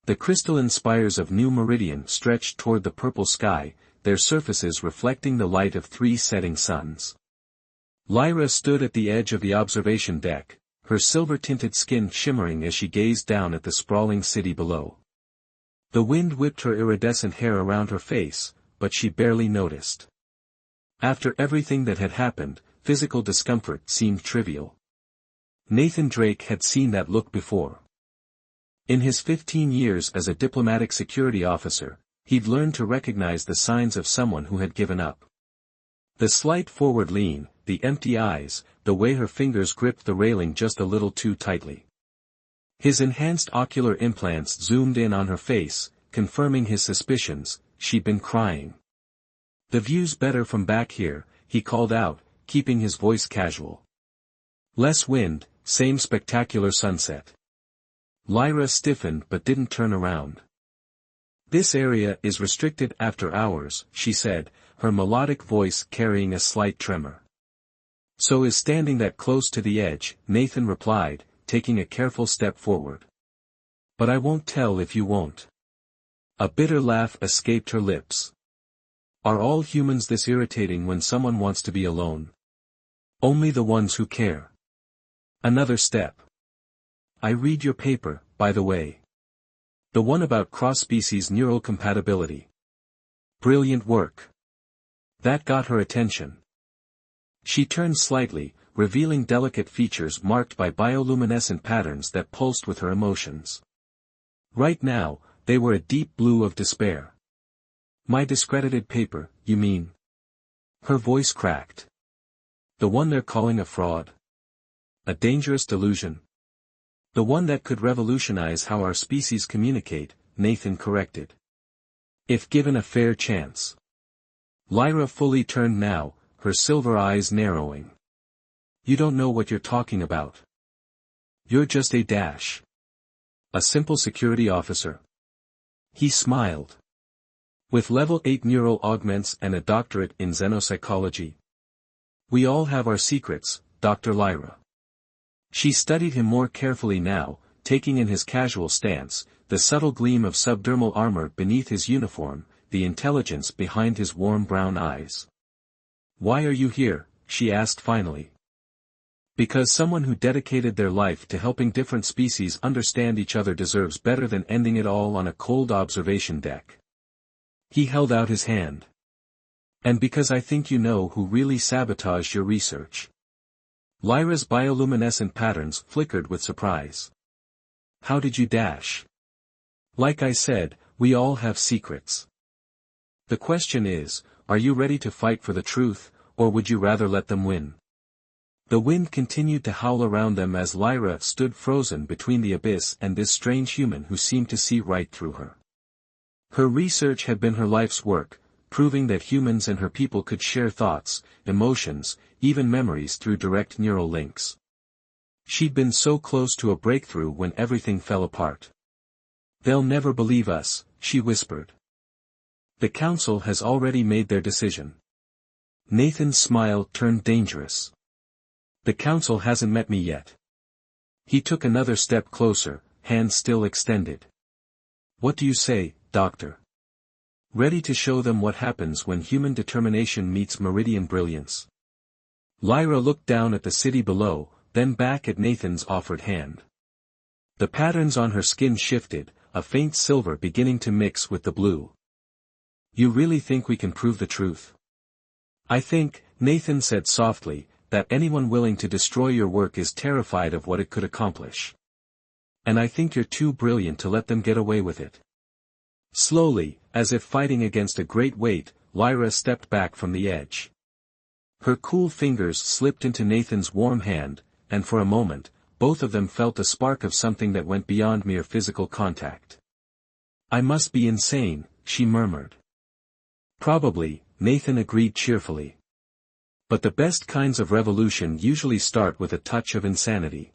The crystalline spires of New Meridian stretched toward the purple sky, their surfaces reflecting the light of 3 setting suns. Lyra stood at the edge of the observation deck, her silver-tinted skin shimmering as she gazed down at the sprawling city below. The wind whipped her iridescent hair around her face, but she barely noticed. After everything that had happened, physical discomfort seemed trivial. Nathan Drake had seen that look before. In his 15 years as a diplomatic security officer, he'd learned to recognize the signs of someone who had given up. The slight forward lean, the empty eyes, the way her fingers gripped the railing just a little too tightly. His enhanced ocular implants zoomed in on her face, confirming his suspicions. She'd been crying. "The view's better from back here," he called out, keeping his voice casual. "Less wind, same spectacular sunset." Lyra stiffened but didn't turn around. "This area is restricted after hours," she said, her melodic voice carrying a slight tremor. "So is standing that close to the edge," Nathan replied, taking a careful step forward. "But I won't tell if you won't." A bitter laugh escaped her lips. "Are all humans this irritating when someone wants to be alone?" "Only the ones who care." Another step. "I read your paper, by the way. The one about cross-species neural compatibility. Brilliant work." That got her attention. She turned slightly, revealing delicate features marked by bioluminescent patterns that pulsed with her emotions. Right now, they were a deep blue of despair. "My discredited paper, you mean?" Her voice cracked. "The one they're calling a fraud? A dangerous delusion?" "The one that could revolutionize how our species communicate," Nathan corrected. "If given a fair chance." Lyra fully turned now, her silver eyes narrowing. "You don't know what you're talking about. You're just a simple security officer." He smiled. "With level 8 neural augments and a doctorate in xenopsychology. We all have our secrets, Dr. Lyra." She studied him more carefully now, taking in his casual stance, the subtle gleam of subdermal armor beneath his uniform, the intelligence behind his warm brown eyes. "Why are you here?" she asked finally. "Because someone who dedicated their life to helping different species understand each other deserves better than ending it all on a cold observation deck." He held out his hand. "And because I think you know who really sabotaged your research." Lyra's bioluminescent patterns flickered with surprise. "How did you dash?" "Like I said, we all have secrets. The question is, are you ready to fight for the truth, or would you rather let them win?" The wind continued to howl around them as Lyra stood frozen between the abyss and this strange human who seemed to see right through her. Her research had been her life's work, proving that humans and her people could share thoughts, emotions, even memories through direct neural links. She'd been so close to a breakthrough when everything fell apart. "They'll never believe us," she whispered. "The council has already made their decision." Nathan's smile turned dangerous. "The council hasn't met me yet." He took another step closer, hands still extended. "What do you say, Doctor? Ready to show them what happens when human determination meets meridian brilliance?" Lyra looked down at the city below, then back at Nathan's offered hand. The patterns on her skin shifted, a faint silver beginning to mix with the blue. "You really think we can prove the truth?" "I think," Nathan said softly, "that anyone willing to destroy your work is terrified of what it could accomplish. And I think you're too brilliant to let them get away with it." Slowly, as if fighting against a great weight, Lyra stepped back from the edge. Her cool fingers slipped into Nathan's warm hand, and for a moment, both of them felt a spark of something that went beyond mere physical contact. "I must be insane," she murmured. "Probably," Nathan agreed cheerfully. "But the best kinds of revolution usually start with a touch of insanity."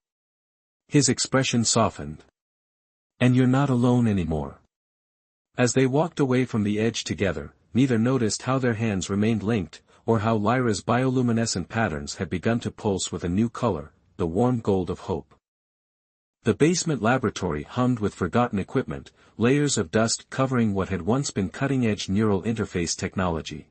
His expression softened. "And you're not alone anymore." As they walked away from the edge together, neither noticed how their hands remained linked, or how Lyra's bioluminescent patterns had begun to pulse with a new color, the warm gold of hope. The basement laboratory hummed with forgotten equipment, layers of dust covering what had once been cutting-edge neural interface technology.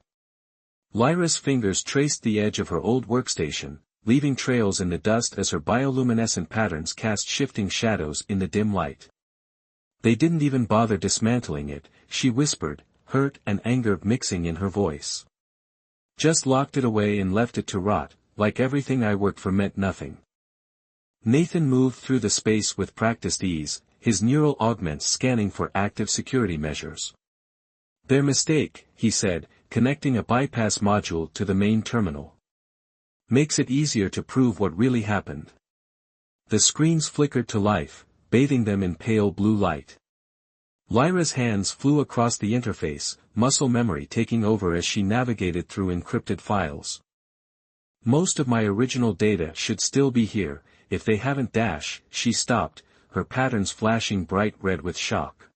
Lyra's fingers traced the edge of her old workstation, leaving trails in the dust as her bioluminescent patterns cast shifting shadows in the dim light. They didn't even bother dismantling it, she whispered, hurt and anger mixing in her voice. Just locked it away and left it to rot, like everything I worked for meant nothing. Nathan moved through the space with practiced ease, his neural augments scanning for active security measures. Their mistake, he said, connecting a bypass module to the main terminal. Makes it easier to prove what really happened. The screens flickered to life, bathing them in pale blue light. Lyra's hands flew across the interface, muscle memory taking over as she navigated through encrypted files. Most of my original data should still be here, if they haven't. She stopped, her patterns flashing bright red with shock.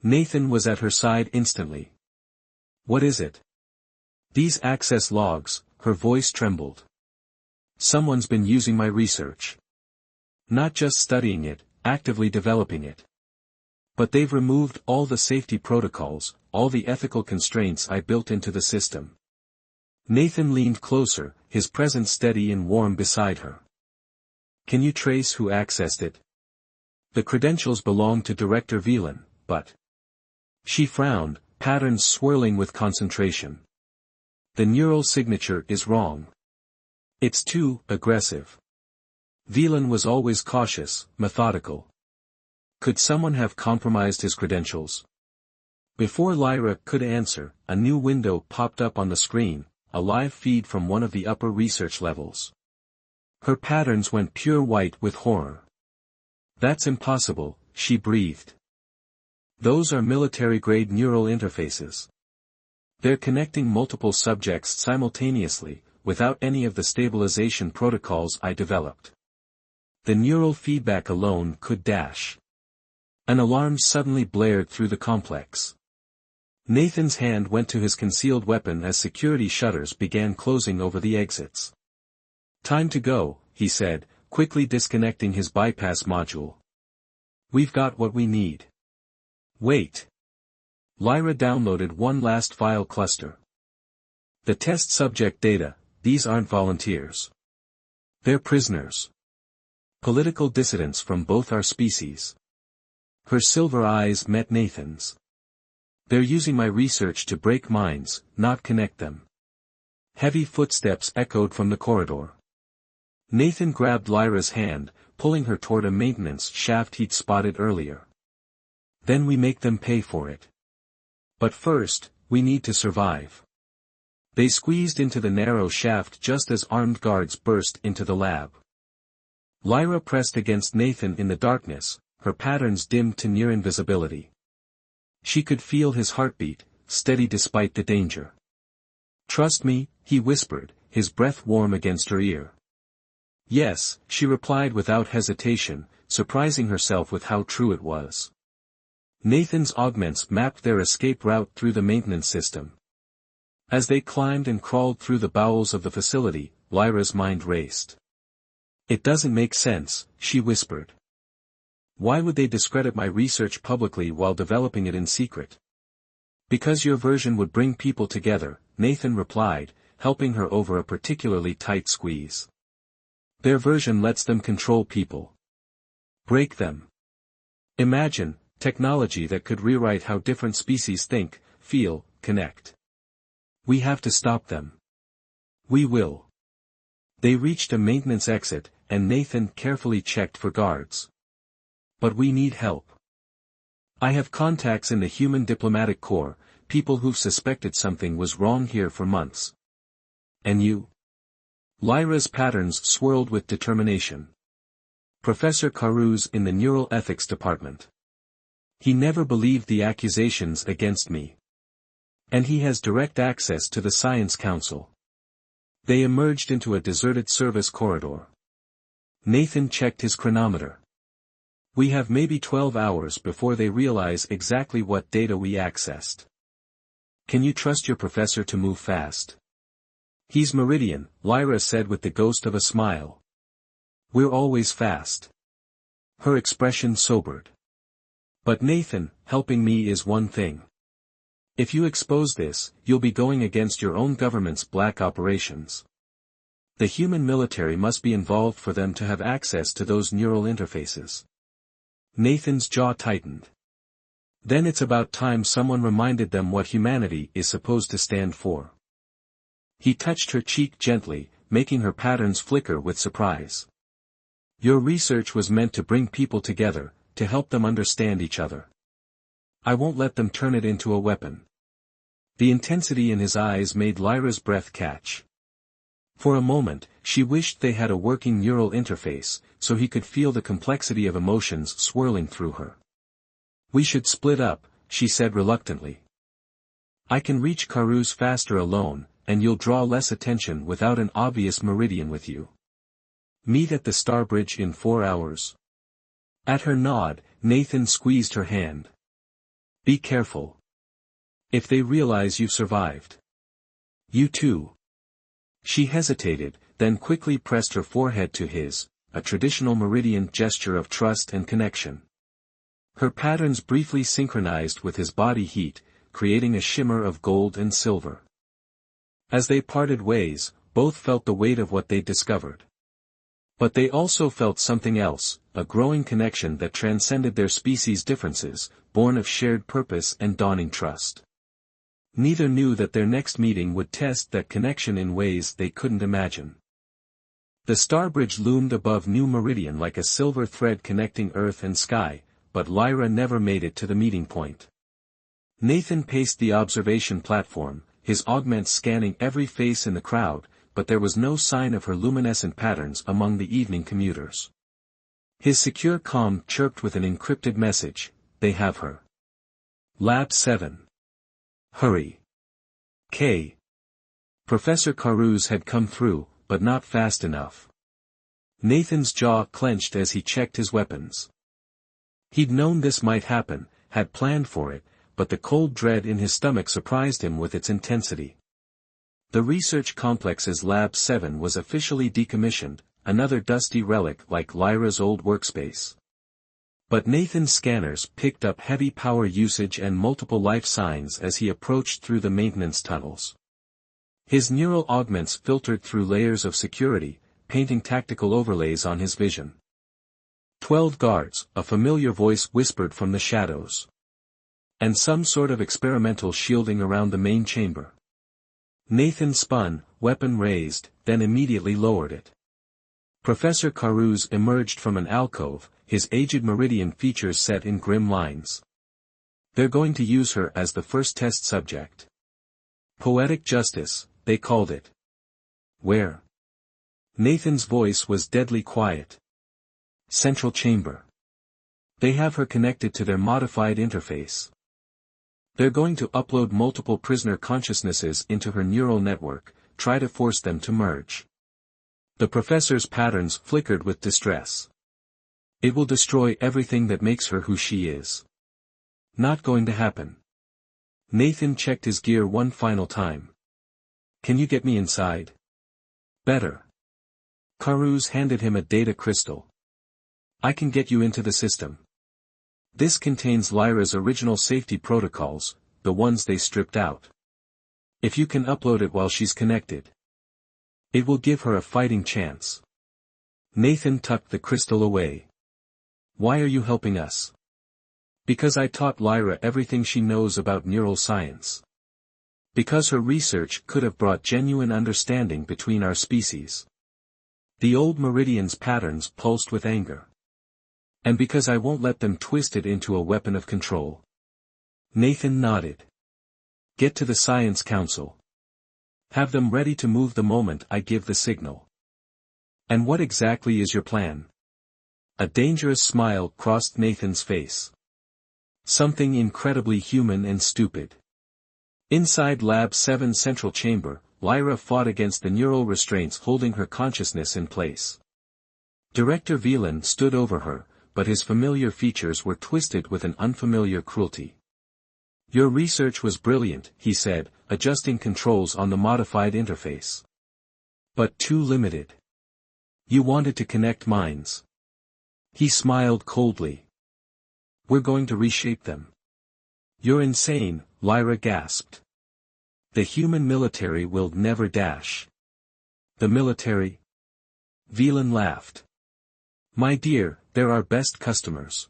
Nathan was at her side instantly. What is it? These access logs, her voice trembled. Someone's been using my research. Not just studying it, actively developing it. But they've removed all the safety protocols, all the ethical constraints I built into the system. Nathan leaned closer, his presence steady and warm beside her. Can you trace who accessed it? The credentials belong to Director Velan, but... She frowned, patterns swirling with concentration. The neural signature is wrong. It's too aggressive. Velan was always cautious, methodical. Could someone have compromised his credentials? Before Lyra could answer, a new window popped up on the screen, a live feed from one of the upper research levels. Her patterns went pure white with horror. That's impossible, she breathed. Those are military-grade neural interfaces. They're connecting multiple subjects simultaneously, without any of the stabilization protocols I developed. The neural feedback alone could dash. An alarm suddenly blared through the complex. Nathan's hand went to his concealed weapon as security shutters began closing over the exits. Time to go, he said, quickly disconnecting his bypass module. We've got what we need. Wait. Lyra downloaded one last file cluster. The test subject data, these aren't volunteers. They're prisoners. Political dissidents from both our species. Her silver eyes met Nathan's. They're using my research to break minds, not connect them. Heavy footsteps echoed from the corridor. Nathan grabbed Lyra's hand, pulling her toward a maintenance shaft he'd spotted earlier. Then we make them pay for it. But first, we need to survive. They squeezed into the narrow shaft just as armed guards burst into the lab. Lyra pressed against Nathan in the darkness, her patterns dimmed to near invisibility. She could feel his heartbeat, steady despite the danger. Trust me, he whispered, his breath warm against her ear. Yes, she replied without hesitation, surprising herself with how true it was. Nathan's augments mapped their escape route through the maintenance system. As they climbed and crawled through the bowels of the facility, Lyra's mind raced. It doesn't make sense, she whispered. Why would they discredit my research publicly while developing it in secret? Because your version would bring people together, Nathan replied, helping her over a particularly tight squeeze. Their version lets them control people. Break them. Imagine, technology that could rewrite how different species think, feel, connect. We have to stop them. We will. They reached a maintenance exit, and Nathan carefully checked for guards. But we need help. I have contacts in the Human Diplomatic Corps, people who've suspected something was wrong here for months. And you? Lyra's patterns swirled with determination. Professor Caru's in the Neural Ethics Department. He never believed the accusations against me. And he has direct access to the Science Council. They emerged into a deserted service corridor. Nathan checked his chronometer. We have maybe 12 hours before they realize exactly what data we accessed. Can you trust your professor to move fast? He's Meridian, Lyra said with the ghost of a smile. We're always fast. Her expression sobered. But Nathan, helping me is one thing. If you expose this, you'll be going against your own government's black operations. The human military must be involved for them to have access to those neural interfaces. Nathan's jaw tightened. Then it's about time someone reminded them what humanity is supposed to stand for. He touched her cheek gently, making her patterns flicker with surprise. Your research was meant to bring people together, to help them understand each other. I won't let them turn it into a weapon. The intensity in his eyes made Lyra's breath catch. For a moment, she wished they had a working neural interface, so he could feel the complexity of emotions swirling through her. We should split up, she said reluctantly. I can reach Karuz faster alone, and you'll draw less attention without an obvious meridian with you. Meet at the Starbridge in 4 hours. At her nod, Nathan squeezed her hand. Be careful. If they realize you've survived. You too. She hesitated, then quickly pressed her forehead to his, a traditional meridian gesture of trust and connection. Her patterns briefly synchronized with his body heat, creating a shimmer of gold and silver. As they parted ways, both felt the weight of what they'd discovered. But they also felt something else, a growing connection that transcended their species' differences, born of shared purpose and dawning trust. Neither knew that their next meeting would test that connection in ways they couldn't imagine. The Starbridge loomed above New Meridian like a silver thread connecting earth and sky, but Lyra never made it to the meeting point. Nathan paced the observation platform, his augments scanning every face in the crowd, but there was no sign of her luminescent patterns among the evening commuters. His secure comm chirped with an encrypted message, they have her. Lab 7. Hurry. K. Professor Karuz had come through, but not fast enough. Nathan's jaw clenched as he checked his weapons. He'd known this might happen, had planned for it, but the cold dread in his stomach surprised him with its intensity. The research complex's Lab 7 was officially decommissioned, another dusty relic like Lyra's old workspace. But Nathan's scanners picked up heavy power usage and multiple life signs as he approached through the maintenance tunnels. His neural augments filtered through layers of security, painting tactical overlays on his vision. 12 guards, a familiar voice whispered from the shadows. And some sort of experimental shielding around the main chamber. Nathan spun, weapon raised, then immediately lowered it. Professor Karuz emerged from an alcove, his aged meridian features set in grim lines. They're going to use her as the first test subject. Poetic justice, they called it. Where? Nathan's voice was deadly quiet. Central chamber. They have her connected to their modified interface. They're going to upload multiple prisoner consciousnesses into her neural network, try to force them to merge. The professor's patterns flickered with distress. It will destroy everything that makes her who she is. Not going to happen. Nathan checked his gear one final time. Can you get me inside? Better. Karuz handed him a data crystal. I can get you into the system. This contains Lyra's original safety protocols, the ones they stripped out. If you can upload it while she's connected, it will give her a fighting chance. Nathan tucked the crystal away. Why are you helping us? Because I taught Lyra everything she knows about neural science. Because her research could have brought genuine understanding between our species. The old Meridian's patterns pulsed with anger. And because I won't let them twist it into a weapon of control. Nathan nodded. Get to the Science Council. Have them ready to move the moment I give the signal. And what exactly is your plan? A dangerous smile crossed Nathan's face. Something incredibly human and stupid. Inside Lab 7's central chamber, Lyra fought against the neural restraints holding her consciousness in place. Director Velan stood over her, but his familiar features were twisted with an unfamiliar cruelty. Your research was brilliant, he said, adjusting controls on the modified interface. But too limited. You wanted to connect minds. He smiled coldly. We're going to reshape them. You're insane, Lyra gasped. The human military will never dash. The military? Velan laughed. My dear, they're our best customers.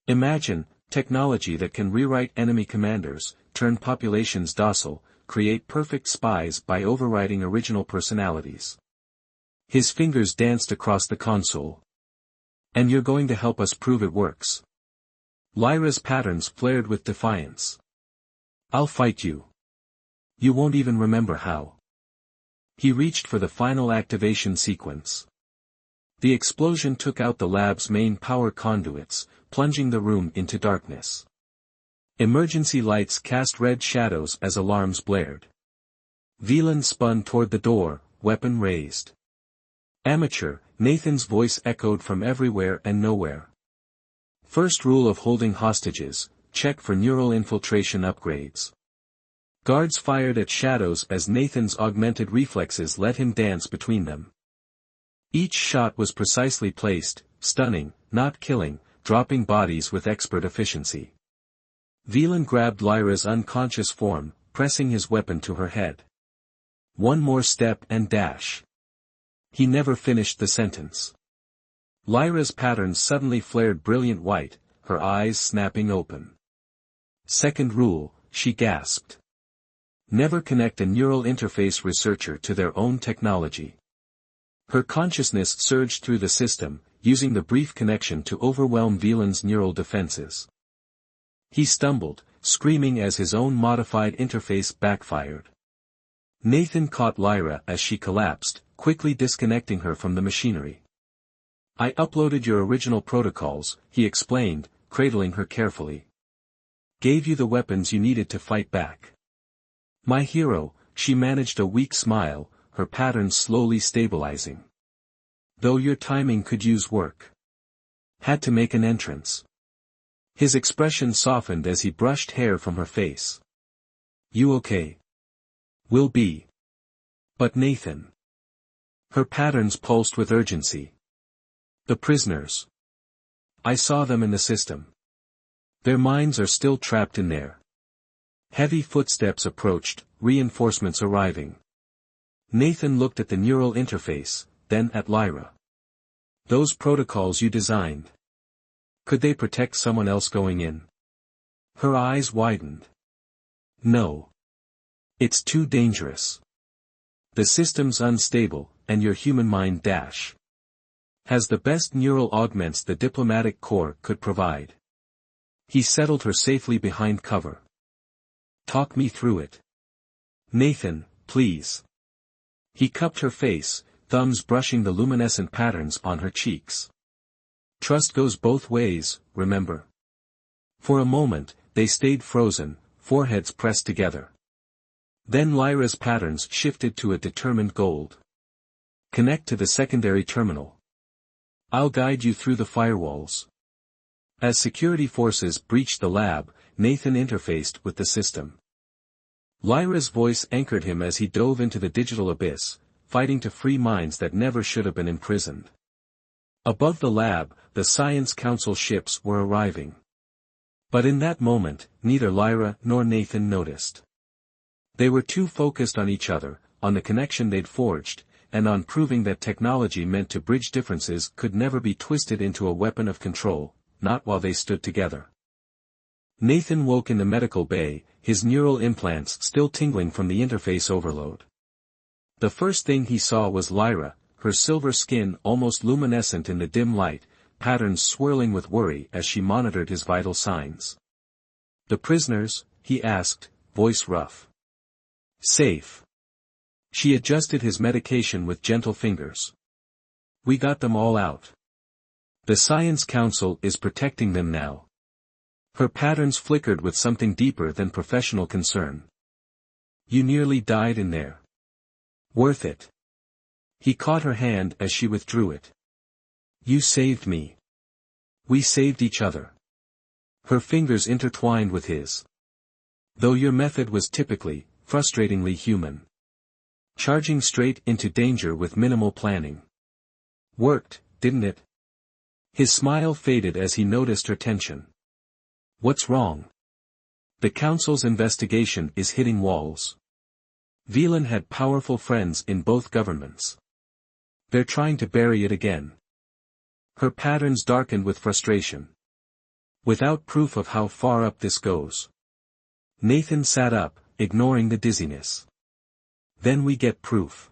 Imagine, technology that can rewrite enemy commanders, turn populations docile, create perfect spies by overriding original personalities. His fingers danced across the console. And you're going to help us prove it works. Lyra's patterns flared with defiance. I'll fight you. You won't even remember how. He reached for the final activation sequence. The explosion took out the lab's main power conduits, plunging the room into darkness. Emergency lights cast red shadows as alarms blared. Velan spun toward the door, weapon raised. Amateur, Nathan's voice echoed from everywhere and nowhere. First rule of holding hostages, check for neural infiltration upgrades. Guards fired at shadows as Nathan's augmented reflexes let him dance between them. Each shot was precisely placed, stunning, not killing, dropping bodies with expert efficiency. Velan grabbed Lyra's unconscious form, pressing his weapon to her head. One more step and dash. He never finished the sentence. Lyra's patterns suddenly flared brilliant white, her eyes snapping open. Second rule, she gasped. Never connect a neural interface researcher to their own technology. Her consciousness surged through the system, using the brief connection to overwhelm Velan's neural defenses. He stumbled, screaming as his own modified interface backfired. Nathan caught Lyra as she collapsed, quickly disconnecting her from the machinery. I uploaded your original protocols, he explained, cradling her carefully. Gave you the weapons you needed to fight back. My hero, she managed a weak smile, her patterns slowly stabilizing. Though your timing could use work. Had to make an entrance. His expression softened as he brushed hair from her face. You okay? Will be. But Nathan. Her patterns pulsed with urgency. The prisoners. I saw them in the system. Their minds are still trapped in there. Heavy footsteps approached, reinforcements arriving. Nathan looked at the neural interface, then at Lyra. Those protocols you designed. Could they protect someone else going in? Her eyes widened. No. It's too dangerous. The system's unstable, and your human mind has the best neural augments the diplomatic corps could provide. He settled her safely behind cover. Talk me through it. Nathan, please. He cupped her face, thumbs brushing the luminescent patterns on her cheeks. Trust goes both ways, remember? For a moment, they stayed frozen, foreheads pressed together. Then Lyra's patterns shifted to a determined gold. Connect to the secondary terminal. I'll guide you through the firewalls. As security forces breached the lab, Nathan interfaced with the system. Lyra's voice anchored him as he dove into the digital abyss, fighting to free minds that never should have been imprisoned. Above the lab, the Science Council ships were arriving. But in that moment, neither Lyra nor Nathan noticed. They were too focused on each other, on the connection they'd forged, and on proving that technology meant to bridge differences could never be twisted into a weapon of control, not while they stood together. Nathan woke in the medical bay, his neural implants still tingling from the interface overload. The first thing he saw was Lyra, her silver skin almost luminescent in the dim light, patterns swirling with worry as she monitored his vital signs. The prisoners, he asked, voice rough. Safe. She adjusted his medication with gentle fingers. We got them all out. The Science Council is protecting them now. Her patterns flickered with something deeper than professional concern. You nearly died in there. Worth it. He caught her hand as she withdrew it. You saved me. We saved each other. Her fingers intertwined with his. Though your method was typically, frustratingly human. Charging straight into danger with minimal planning. Worked, didn't it? His smile faded as he noticed her tension. What's wrong? The council's investigation is hitting walls. Velan had powerful friends in both governments. They're trying to bury it again. Her patterns darkened with frustration. Without proof of how far up this goes. Nathan sat up, ignoring the dizziness. Then we get proof.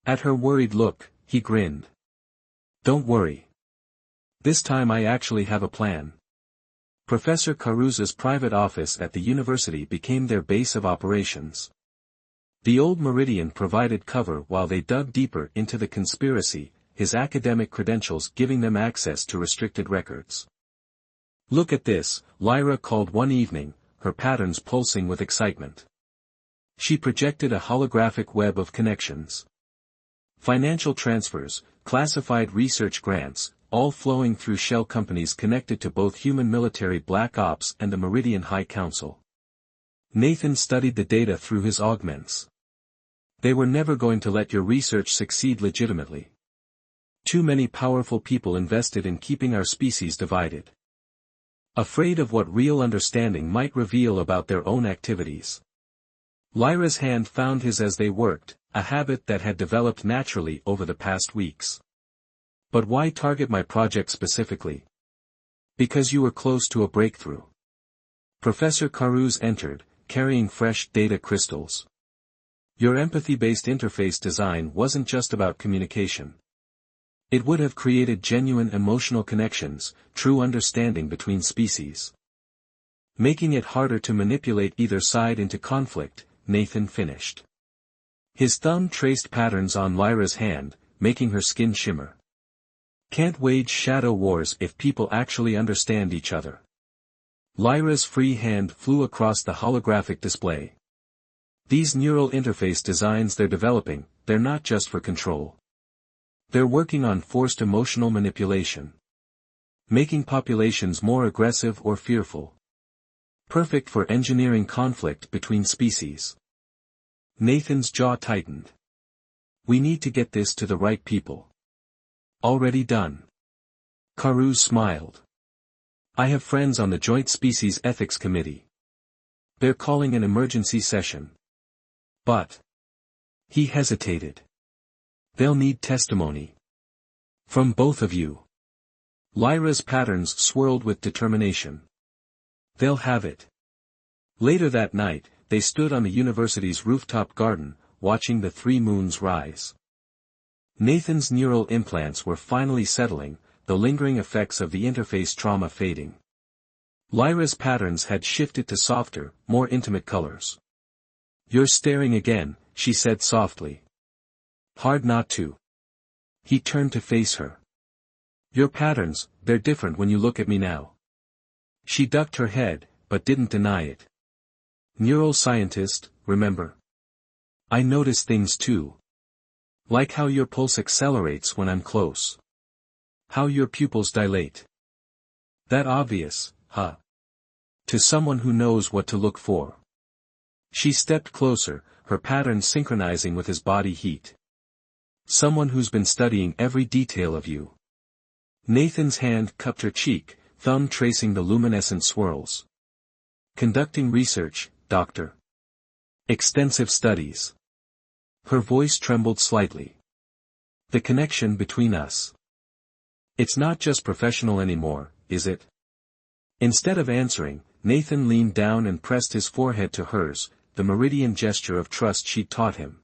At her worried look, he grinned. Don't worry. This time I actually have a plan. Professor Caruza's private office at the university became their base of operations. The old Meridian provided cover while they dug deeper into the conspiracy, his academic credentials giving them access to restricted records. Look at this, Lyra called one evening, her patterns pulsing with excitement. She projected a holographic web of connections. Financial transfers, classified research grants, all flowing through shell companies connected to both human military Black Ops and the Meridian High Council. Nathan studied the data through his augments. They were never going to let your research succeed legitimately. Too many powerful people invested in keeping our species divided. Afraid of what real understanding might reveal about their own activities. Lyra's hand found his as they worked, a habit that had developed naturally over the past weeks. But why target my project specifically? Because you were close to a breakthrough. Professor Caruz entered, carrying fresh data crystals. Your empathy-based interface design wasn't just about communication. It would have created genuine emotional connections, true understanding between species. Making it harder to manipulate either side into conflict, Nathan finished. His thumb traced patterns on Lyra's hand, making her skin shimmer. Can't wage shadow wars if people actually understand each other. Lyra's free hand flew across the holographic display. These neural interface designs they're developing, they're not just for control. They're working on forced emotional manipulation. Making populations more aggressive or fearful. Perfect for engineering conflict between species. Nathan's jaw tightened. We need to get this to the right people. Already done. Caruz smiled. I have friends on the Joint Species Ethics Committee. They're calling an emergency session. But. He hesitated. They'll need testimony. From both of you. Lyra's patterns swirled with determination. They'll have it. Later that night, they stood on the university's rooftop garden, watching the three moons rise. Nathan's neural implants were finally settling, the lingering effects of the interface trauma fading. Lyra's patterns had shifted to softer, more intimate colors. You're staring again, she said softly. Hard not to. He turned to face her. Your patterns, they're different when you look at me now. She ducked her head, but didn't deny it. Neural scientist, remember? I notice things too. Like how your pulse accelerates when I'm close. How your pupils dilate. That obvious, huh? To someone who knows what to look for. She stepped closer, her patterns synchronizing with his body heat. Someone who's been studying every detail of you. Nathan's hand cupped her cheek, thumb tracing the luminescent swirls. Conducting research, Doctor. Extensive studies. Her voice trembled slightly. The connection between us. It's not just professional anymore, is it? Instead of answering, Nathan leaned down and pressed his forehead to hers, the meridian gesture of trust she'd taught him.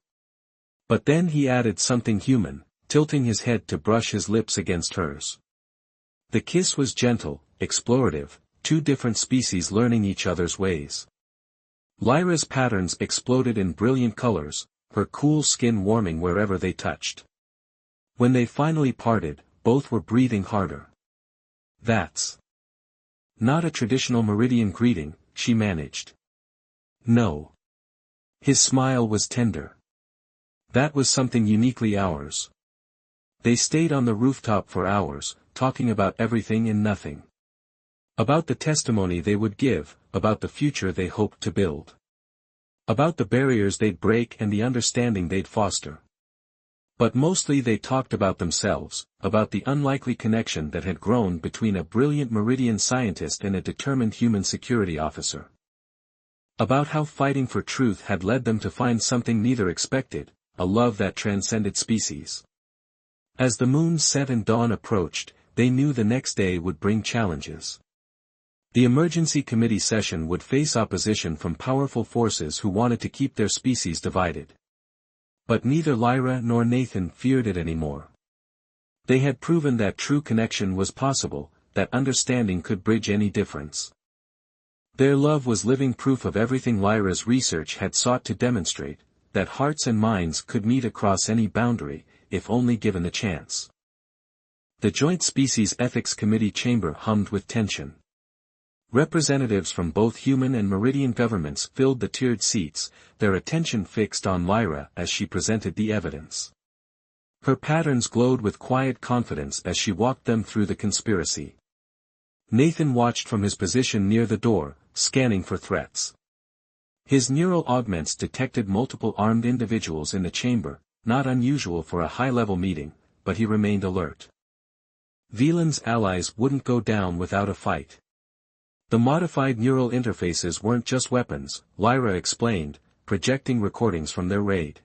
But then he added something human, tilting his head to brush his lips against hers. The kiss was gentle, explorative, two different species learning each other's ways. Lyra's patterns exploded in brilliant colors, her cool skin warming wherever they touched. When they finally parted, both were breathing harder. That's not a traditional meridian greeting, she managed. No. His smile was tender. That was something uniquely ours. They stayed on the rooftop for hours, talking about everything and nothing. About the testimony they would give, about the future they hoped to build. About the barriers they'd break and the understanding they'd foster. But mostly they talked about themselves, about the unlikely connection that had grown between a brilliant Meridian scientist and a determined human security officer. About how fighting for truth had led them to find something neither expected, a love that transcended species. As the moon set and dawn approached, they knew the next day would bring challenges. The emergency committee session would face opposition from powerful forces who wanted to keep their species divided. But neither Lyra nor Nathan feared it anymore. They had proven that true connection was possible, that understanding could bridge any difference. Their love was living proof of everything Lyra's research had sought to demonstrate, that hearts and minds could meet across any boundary, if only given the chance. The Joint Species Ethics Committee chamber hummed with tension. Representatives from both human and Meridian governments filled the tiered seats, their attention fixed on Lyra as she presented the evidence. Her patterns glowed with quiet confidence as she walked them through the conspiracy. Nathan watched from his position near the door, scanning for threats. His neural augments detected multiple armed individuals in the chamber, not unusual for a high-level meeting, but he remained alert. Veland's allies wouldn't go down without a fight. The modified neural interfaces weren't just weapons, Lyra explained, projecting recordings from their raid.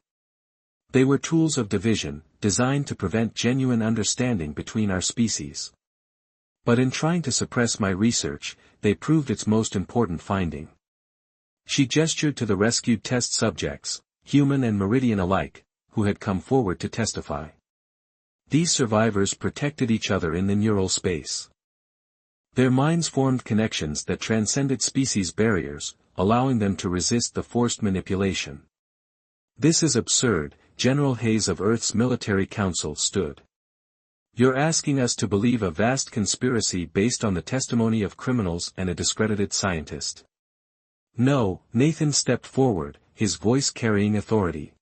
They were tools of division, designed to prevent genuine understanding between our species. But in trying to suppress my research, they proved its most important finding. She gestured to the rescued test subjects, human and Meridian alike, who had come forward to testify. These survivors protected each other in the neural space. Their minds formed connections that transcended species barriers, allowing them to resist the forced manipulation. This is absurd, General Hayes of Earth's military council stood. You're asking us to believe a vast conspiracy based on the testimony of criminals and a discredited scientist. No, Nathan stepped forward, his voice carrying authority.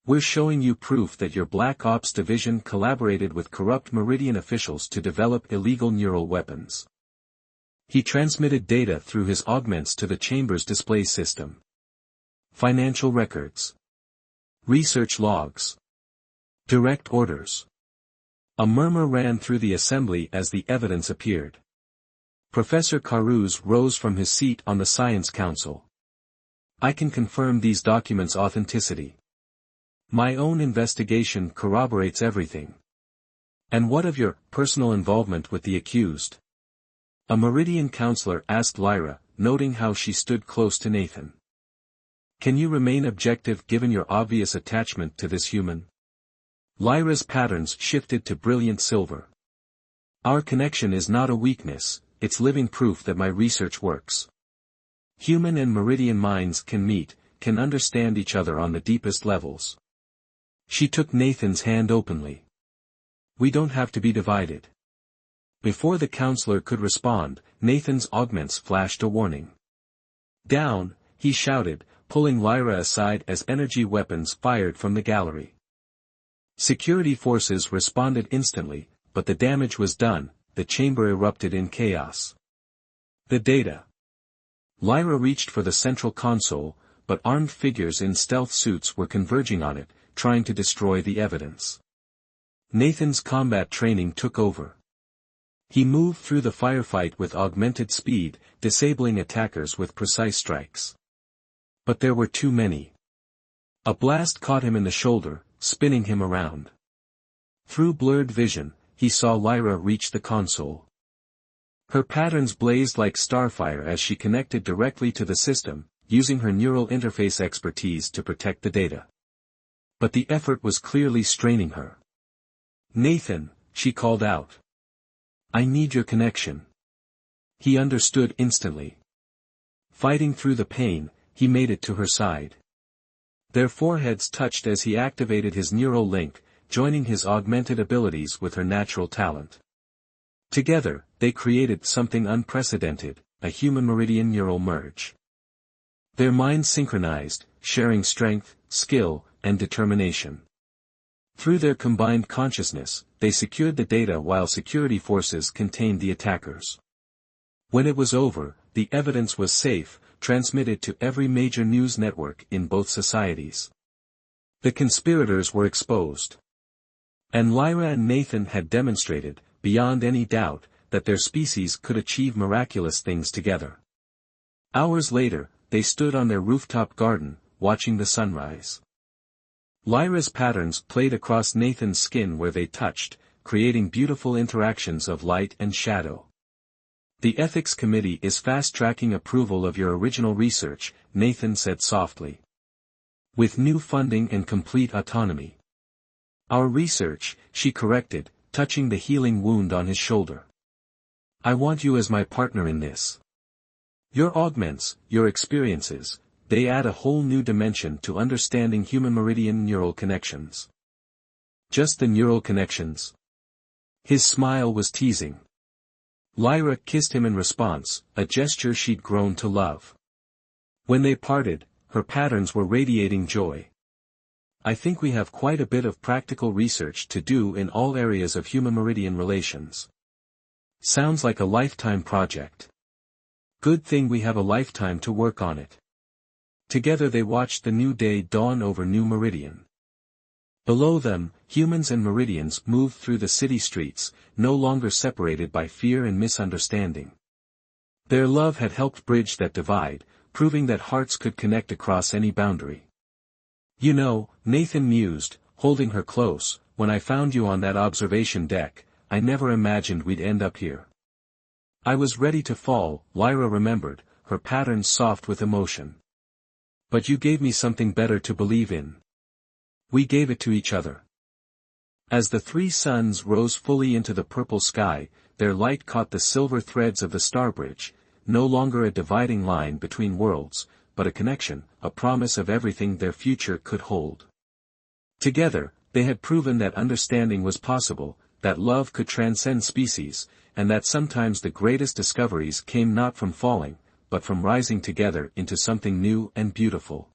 We're showing you proof that your Black Ops division collaborated with corrupt Meridian officials to develop illegal neural weapons. He transmitted data through his augments to the chamber's display system. Financial records. Research logs. Direct orders. A murmur ran through the assembly as the evidence appeared. Professor Caruz rose from his seat on the Science Council. I can confirm these documents' authenticity. My own investigation corroborates everything. And what of your personal involvement with the accused? A Meridian counselor asked Lyra, noting how she stood close to Nathan. Can you remain objective given your obvious attachment to this human? Lyra's patterns shifted to brilliant silver. Our connection is not a weakness, it's living proof that my research works. Human and Meridian minds can meet, can understand each other on the deepest levels. She took Nathan's hand openly. We don't have to be divided. Before the counselor could respond, Nathan's augments flashed a warning. Down, he shouted, pulling Lyra aside as energy weapons fired from the gallery. Security forces responded instantly, but the damage was done, the chamber erupted in chaos. The data. Lyra reached for the central console, but armed figures in stealth suits were converging on it, trying to destroy the evidence. Nathan's combat training took over. He moved through the firefight with augmented speed, disabling attackers with precise strikes. But there were too many. A blast caught him in the shoulder, spinning him around. Through blurred vision, he saw Lyra reach the console. Her patterns blazed like starfire as she connected directly to the system, using her neural interface expertise to protect the data. But the effort was clearly straining her. Nathan, she called out. I need your connection. He understood instantly. Fighting through the pain, he made it to her side. Their foreheads touched as he activated his neural link, joining his augmented abilities with her natural talent. Together, they created something unprecedented, a human Meridian neural merge. Their minds synchronized, sharing strength, skill, and determination. Through their combined consciousness, they secured the data while security forces contained the attackers. When it was over, the evidence was safe, transmitted to every major news network in both societies. The conspirators were exposed. And Lyra and Nathan had demonstrated, beyond any doubt, that their species could achieve miraculous things together. Hours later, they stood on their rooftop garden, watching the sunrise. Lyra's patterns played across Nathan's skin where they touched, creating beautiful interactions of light and shadow. The ethics committee is fast-tracking approval of your original research, Nathan said softly. With new funding and complete autonomy. Our research, she corrected, touching the healing wound on his shoulder. I want you as my partner in this. Your augments, your experiences, they add a whole new dimension to understanding human meridian neural connections. Just the neural connections? His smile was teasing. Lyra kissed him in response, a gesture she'd grown to love. When they parted, her patterns were radiating joy. I think we have quite a bit of practical research to do in all areas of human meridian relations. Sounds like a lifetime project. Good thing we have a lifetime to work on it. Together they watched the new day dawn over New Meridian. Below them, humans and Meridians moved through the city streets, no longer separated by fear and misunderstanding. Their love had helped bridge that divide, proving that hearts could connect across any boundary. You know, Nathan mused, holding her close, when I found you on that observation deck, I never imagined we'd end up here. I was ready to fall, Lyra remembered, her patterns soft with emotion. But you gave me something better to believe in. We gave it to each other. As the three suns rose fully into the purple sky, their light caught the silver threads of the star bridge, no longer a dividing line between worlds, but a connection, a promise of everything their future could hold. Together, they had proven that understanding was possible, that love could transcend species, and that sometimes the greatest discoveries came not from falling, but from rising together into something new and beautiful.